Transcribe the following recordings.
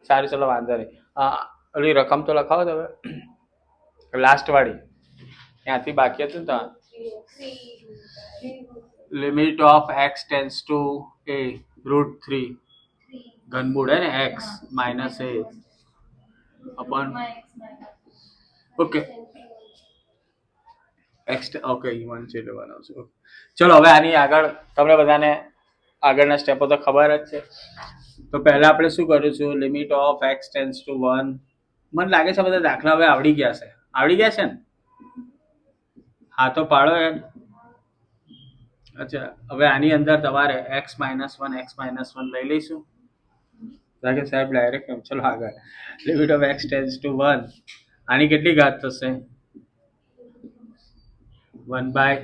સારું ચલો વાંધો નહીં. ઓલી રકમ તો લખાવો તમે લાસ્ટ વાળી ત્યાંથી બાકી હતું ને limit of x tends to a √3 ઘનમૂળ હે ને x minus a upon okay x okay E1 છે એટલે બનાવશું. ચલો હવે આની આગળ તમને બધાને આગળના સ્ટેપો તો ખબર જ છે. તો પહેલા આપણે શું કરીશું limit of x tends two 1. મને લાગે છે બધા દાખલા હવે આવડી ગયા છે ને? હા તો પાડો યાર. અચ્છા હવે આની અંદર તમારે x-1 x-1 લઈ લઈશું. લાગે સાહેબ ડાયરેક્ટ કેમ? ચલો આગળ limit of x tends two 1. આની કેટલી ઘાત થશે? 1/,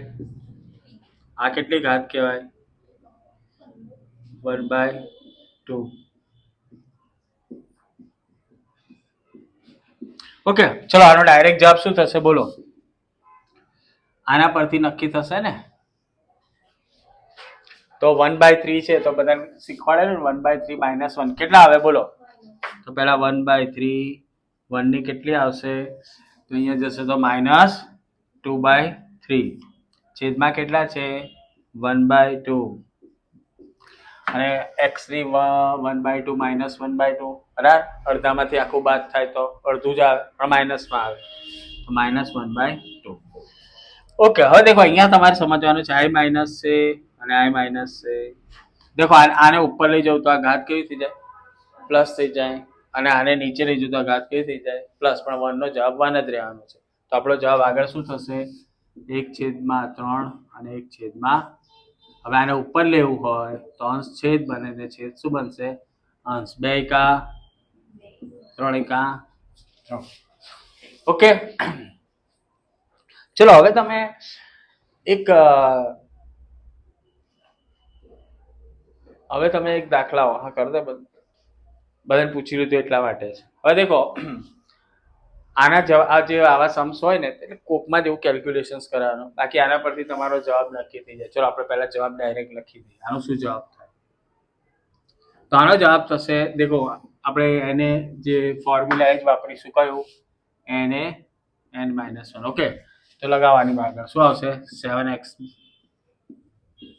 આ કેટલી ઘાત કહેવાય? 1/2. ઓકે ચલો આનો ડાયરેક્ટ જવાબ શું થશે બોલો? આના પરથી નક્કી થશે ને. તો 1/3 છે તો બધાને શીખવાડે ને 1/3 -1 કેટલા આવે બોલો? તો પહેલા 1/3 1 ની કેટલી આવશે? તો અહીંયા જશે તો -2/3 છેદમાં કેટલા છે? 1/2 અને x3 1/2 -1/2 બરાબર. અડધામાંથી આખું બાદ થાય તો અડધું જ આવે પણ માઇનસમાં આવે તો -1/2. ઓકે હવે દેખો અહીંયા તમારે સમજવાનું છે i માઇનસ છે અને i માઇનસ છે. દેખો આને ઉપર લઈ જાઉં તો આ ઘાત કેવી થઈ જાય? પ્લસ થઈ જાય. અને આને નીચે લઈ જાઉં તો આ ઘાત કેવી થઈ જાય? પ્લસ. પણ 1 નો જવાબ 1 જ રહેવાનો છે. તો આપણો જવાબ આગળ શું થશે? 1/3 અને 1/. હવે આને ઉપર લેવું હોય તો અંશ છેદ બને ને છેદ શું બનશે? અંશ. 2 એકા 3 એકા 3. ઓકે ચલો હવે તમે એક દાખલાઓ હા કરતા બધાને પૂછી લીધું એટલા માટે છે. હવે દેખો આના જવાબ જે આવા सम्स હોય ને એટલે કોકમાં જેવું કેલ્ક્યુલેશન્સ કરવાનું, બાકી આના પરથી તમારો જવાબ નક્કી થઈ જાય. ચલો આપણે પહેલા જવાબ ડાયરેક્ટ લખી દઈએ. આનો શું જવાબ થાય? તો આનો જવાબ થશે દેખો આપણે એને જે ફોર્મ્યુલા જ વાપરીશું કયું? એને n-1. ઓકે તો લગાવવાની આગળ શું આવશે? 7x.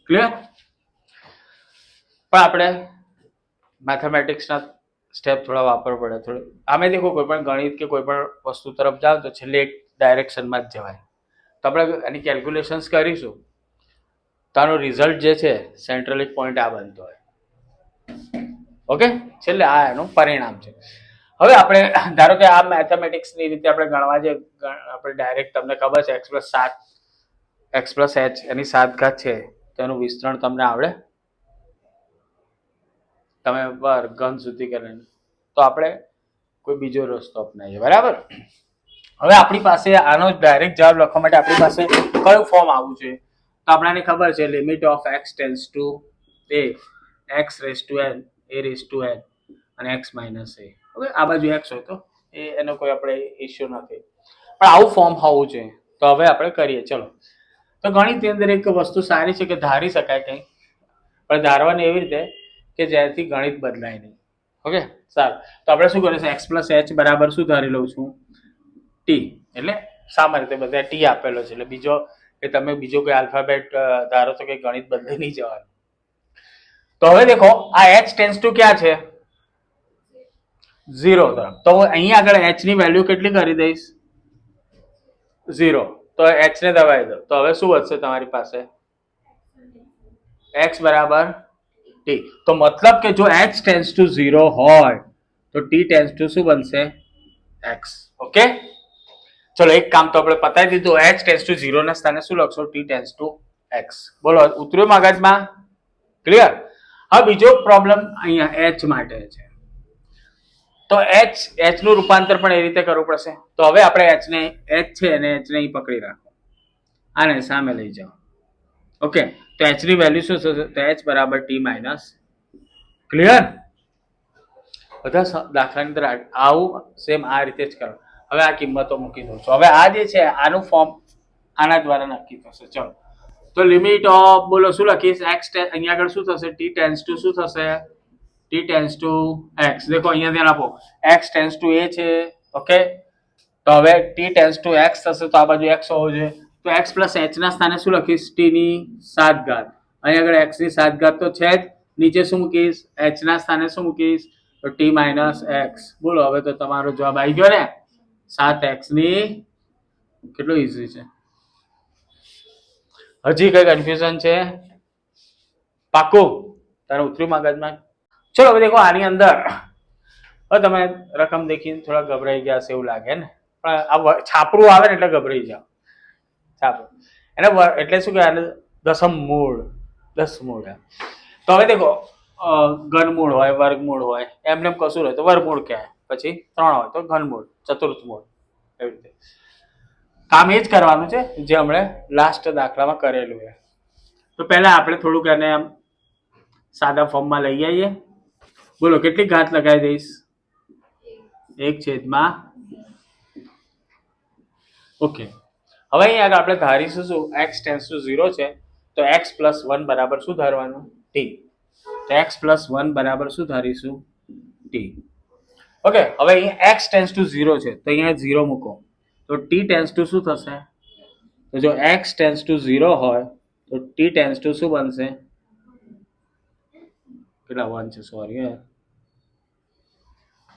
ક્લિયર? પણ આપણે મેથેમેટિક્સના સ્ટેપ થોડા વાપરવા પડે થોડું. આમે દેખો કોઈ પણ ગણિત કે કોઈ પણ વસ્તુ તરફ જાઓ તો છેલ્લે એક ડાયરેક્શનમાં જ જવાય. તો આપણે એની કેલ્ક્યુલેશન્સ કરીશું તો આનો રિઝલ્ટ જે છે સેન્ટ્રલિક પોઈન્ટ આ બનતો હોય. ઓકે છેલ્લે આ એનું પરિણામ છે. હવે આપણે ધારો કે આ મેથેમેટિક્સની રીતે આપણે ગણવા જે આપણે ડાયરેક્ટ તમને ખબર છે x + h એની 7 ઘાત છે તો એનું વિસ્તરણ તમને આવડે? તમે ઘન સુધી કરીને તો આપણે કોઈ બીજો રસ્તો અપનાવીએ બરાબર. હવે આપણી પાસે આનો ડાયરેક્ટ જવાબ લખવા માટે આપણી પાસે કયું ફોર્મ આવવું જોઈએ? તો આપણને ખબર છે limit of x tends to A x⁻n a⁻n અને x - a. હવે આ બાજુ x હોય તો એનો કોઈ આપણે ઇશ્યુ નથી, પણ આવું ફોર્મ હોવું જોઈએ. તો હવે આપણે કરીએ. ચલો તો ગણિતની અંદર એક વસ્તુ સારી છે કે ધારી શકાય કંઈ, પણ ધારવાની એવી રીતે કે જ્યાંથી ગણિત બદલાય નહીં. ઓકે સારું તો આપણે શું કરીશું? x + h બરાબર શું ધારી લઉં છું? t. એટલે સામાન્ય રીતે બધા t આપેલો છે એટલે બીજો કે તમે બીજો કોઈ આલ્ફાબેટ ધારો તો કે ગણિત બદલાઈ નહીં જવાનું. તો હવે દેખો આ h ટેન્સ ટુ ક્યાં છે? 0 તરફ. તો અહીંયા આગળ h ની વેલ્યુ કેટલી કરી દઈશ? 0. તો h ને દબાવી દો તો હવે શું વધશે તમારી પાસે? x બરાબર t. તો મતલબ કે જો h ટેન્સ ટુ 0 હોય તો t ટેન્સ ટુ શું બનશે? x. ઓકે ચલો એક કામ તો આપણે પતાવી દીધું. h ટેન્સ ટુ 0 ના સ્થાને શું લખશો? t tense two x. બોલો ઉતર્યું મગજમાં? ક્લિયર? હવે બીજો પ્રોબ્લેમ અહીંયા h માટે છે. તો h નું રૂપાંતર પણ એ રીતે કરવું પડશે. તો હવે આપણે h છે અને h ને અહીં પકડી રાખો, આને સામે લઈ જાઓ. ઓકે તો h ની વેલ્યુ શું થશે? તો h બરાબર t માઇનસ. ક્લિયર? બધા દાખલાની અંદર આવું સેમ આ રીતે જ કરો. હવે આ કિંમતો મૂકી દઉં છું. હવે આ જે છે આનું ફોર્મ આના દ્વારા નક્કી થશે. ચલો તો લિમિટ ઓફ બોલો શું લખીશ? x અહીંયા આગળ શું થશે? t ટેન્સ ટુ શું થશે? T tense two x. દેખો અહીંયા ધ્યાન આપો, એક્સ ટેન્સ ટુ એ છે. ઓકે, તો હવે ટી ટેન્સ ટુ એક્સ થશે તો આ બાજુ એક્સ હોવો જોઈએ. તો એક્સ પ્લસ એચ ના સ્થાને શું લખીશ? ટી ની 7 ઘાત. અહીં આગળ એક્સ ની 7 ઘાત તો છે જ, નીચે શું મૂકીશ? એચ ના સ્થાને શું મૂકીશ? તો ટી માઇનસ એક્સ. બોલો હવે તો તમારો જવાબ આવી ગયો ને, 7x ની. કેટલું ઈઝી છે. હજી કઈ કન્ફ્યુઝન છે? પાકું તારે ઉતર્યું મગજમાં? ચલો હવે દેખો, આની અંદર હવે તમે રકમ દેખીને થોડા ગભરાઈ ગયા હશે એવું લાગે ને, પણ આ છાપરું આવે ને એટલે ગભરાઈ જાવ. છાપરું એને એટલે શું કહેવાય? દસમ મૂળ, 10 મૂળ. તો હવે દેખો, ઘનમૂળ હોય, વર્ગમૂળ હોય, એમને કશું રહે તો વર્ગમૂળ કહેવાય, પછી 3 હોય તો ઘનમૂળ, ચતુર્થ મૂળ, એવી રીતે કામ એ જ કરવાનું છે જે હમણે લાસ્ટ દાખલામાં કરેલું છે. તો પહેલા આપણે થોડુંક એને આમ સાદા ફોર્મમાં લઈ આવીએ. બોલો કેટલી ઘાત લગાવી દઈશ? 1/. ઓકે, હવે અહીં આગળ આપણે ધારીશું શું? x ટેન્સ ટુ 0 છે તો x પ્લસ 1 બરાબર શું ધારવાનું? t. તો x પ્લસ 1 બરાબર શું ધારીશું? t. ઓકે, હવે અહીંયા x ટેન્સ ટુ 0 છે તો અહીંયા 0 મૂકો તો t ટેન્સ ટુ શું થશે? તો જો x ટેન્સ ટુ 0 હોય તો t ટેન્સ ટુ શું બનશે? કેટલા 1 છે? સોરી.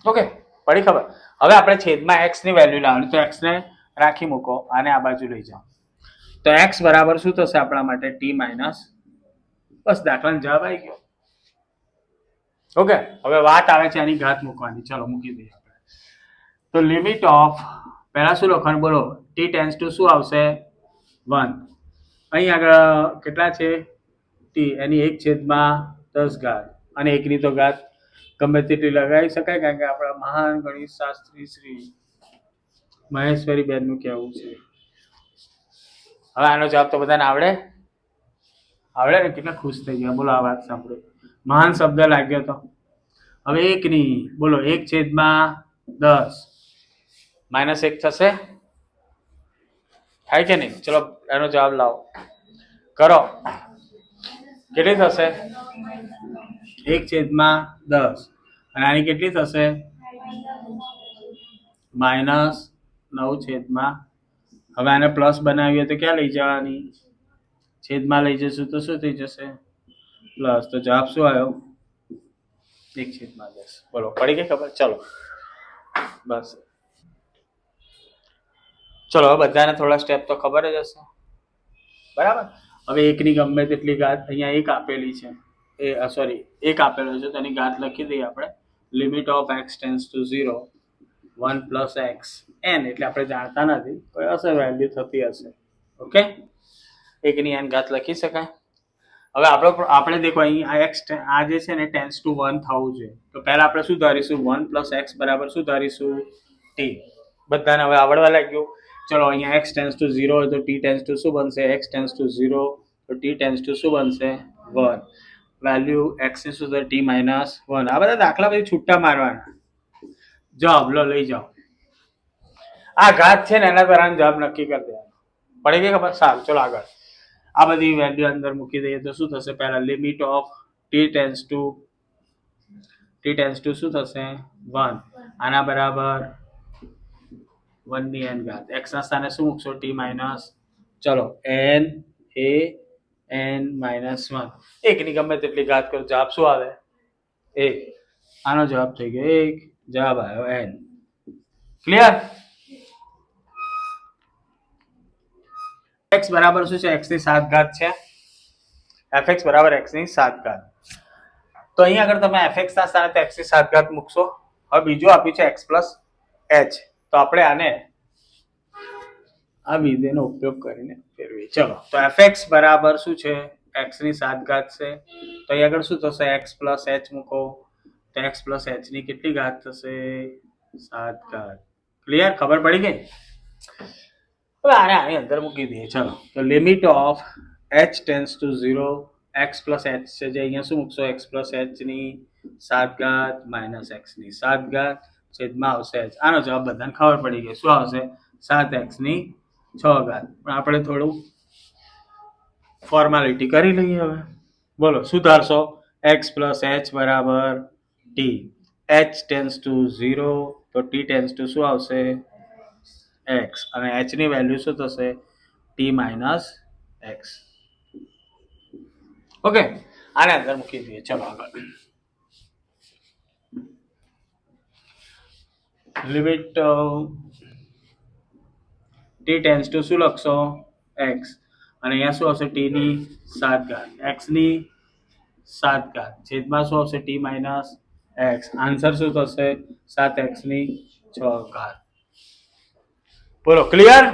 ઓકે, પડી ખબર? હવે આપણે છેદમાં x ની વેલ્યુ લાવવાની, તો x ને રાખી મૂકો, આને આ બાજુ લઈ જાઓ. તો x બરાબર શું થશે આપણા માટે? t minus. બસ, દાખલાનો જવાબ આવી ગયો. ઓકે, હવે વાત આવે છે આની ઘાત મૂકવાની. ચલો મૂકી દઈએ આપણે. તો લિમિટ ઓફ, પહેલા શું લખવાનું બોલો? t ટેન્સ ટુ શું આવશે? 1. અહીં આગળ કેટલા છે? t, એની 1/10 ઘાત, અને 1 ની તો ઘાત ગમે તેટલી લગાવી શકાય, કારણ કે આપણા મહાન ગણિત શાસ્ત્રી શ્રી મહેશ્વરી બેન નું કહેવું છે. હવે આનો જવાબ તો બધાને આવડે ને? કેટલા ખુશ થઈ ગયા બોલો આ વાત સાંભળો. મહાન શબ્દ લાગ્યો તો. હવે 1 ની બોલો, 1/10 -1 થશે, થાય કે નહીં? ચલો એનો જવાબ લાવો, કરો. કેટલી થશે? 1/10. અને આની કેટલી થશે? -9/. હવે આને પ્લસ બનાવીએ તો ક્યાં લઈ જવાની? છેદમાં લઈ જશું તો શું થઈ જશે? પ્લસ. તો જવાબ શું આવ્યો? 1/10. બોલો પડી ગઈ ખબર? ચલો બસ. ચલો હવે બધાને થોડા સ્ટેપ તો ખબર જ હશે, બરાબર? હવે 1 ની ગમે તેટલી ઘાત, અહીંયા 1 આપેલી છે, સોરી 1 આપેલો છે તો એની ઘાત લખી દઈએ આપણે. Limit of x tense two 0, 1 plus x n, એટલે આપણે જાણતા નથી, કોઈ હશે વેલ્યુ થતી હશે. ઓકે, 1 ની n ઘાત લખી શકાય. હવે આપણે દેખો અહીં આ x આ જે છે ને ટેન્સ ટુ 1 થવું જોઈએ, તો પહેલા આપણે શું ધારીશું? 1 પ્લસ x બરાબર શું ધારીશું? t. બધાને હવે આવડવા લાગ્યું. ચલો અહીંયા x ટેન્સ ટુ 0 હોય તો t ટેન્સ ટુ શું બનશે? x ટેન્સ ટુ 0 તો t ટેન્સ ટુ શું બનશે? 1. વેલ્યુ x ની શું થશે? t minus 1. આ બધા દાખલા પછી છૂટા મારવાના. જવાબ લો, લઈ જાઓ. આ ઘાત છે ને એના દ્વારા જવાબ નક્કી કરી દેવાનો. પડી ગઈ ખબર? સારું, ચલો આગળ. આ બધી વેલ્યુ અંદર મૂકી દઈએ તો શું થશે? પહેલા limit of t tense two શું થશે? 1. આના બરાબર 1 ની n ઘાત. x ના સ્થાને શું મૂકશો? t માઇનસ, ચલો n a n માઇનસ 1. 1 ની ગમે તેટલી ઘાત કરો, જવાબ શું આવે? 1. આનો જવાબ થઈ ગયો 1, જવાબ આવ્યો n. ક્લિયર? x બરાબર શું છે? x ની 7 ઘાત છે. fx બરાબર x ની 7 ઘાત. તો અહીં આગળ તમે fx ના સ્થાને x ની 7 ઘાત મૂકશો. હવે બીજું આપ્યું છે x પ્લસ h, તો આપણે આને આ વિધેયનો ઉપયોગ કરીને ફેરવીએ. ચલો, તો fx બરાબર શું છે? x ની 7 ઘાત છે. તો અહીં આગળ શું થશે? x પ્લસ h મૂકો તો x પ્લસ h ની કેટલી ઘાત થશે? 7 ઘાત. ક્લિયર? ખબર પડી ગઈ? હવે આને આની અંદર મૂકી દઈએ. ચલો, તો limit of h tense two 0, x plus h છે જે અહીંયા શું મૂકશો? x પ્લસ h ની 7 ઘાત માઇનસ x ની 7 ઘાત છેદમાં આવશે h. આનો જવાબ બધાને ખબર પડી ગઈ. શું આવશે? 7x ની 6 ઘાત. પણ આપણે થોડું ફોર્માલિટી કરી લઈએ. હવે બોલો શું ધારશો? x પ્લસ h બરાબર ટી. h ટેન્સ ટુ 0 તો t ટેન્સ ટુ શું આવશે x અને h ની વેલ્યુ શું થશે t માઇનસ x. ઓકે આને અંદર મૂકી દઈએ. ચલો આગળ લિમિટ t ટેન્સ ટુ શું લખશો x અને અહીંયા શું આવશે t ની 7 ઘાત x ની 7 ઘાત છેદમાં શું આવશે t માઇનસ x. આન્સર શું થશે 7x ની 6 ઘાત. બોલો ક્લિયર.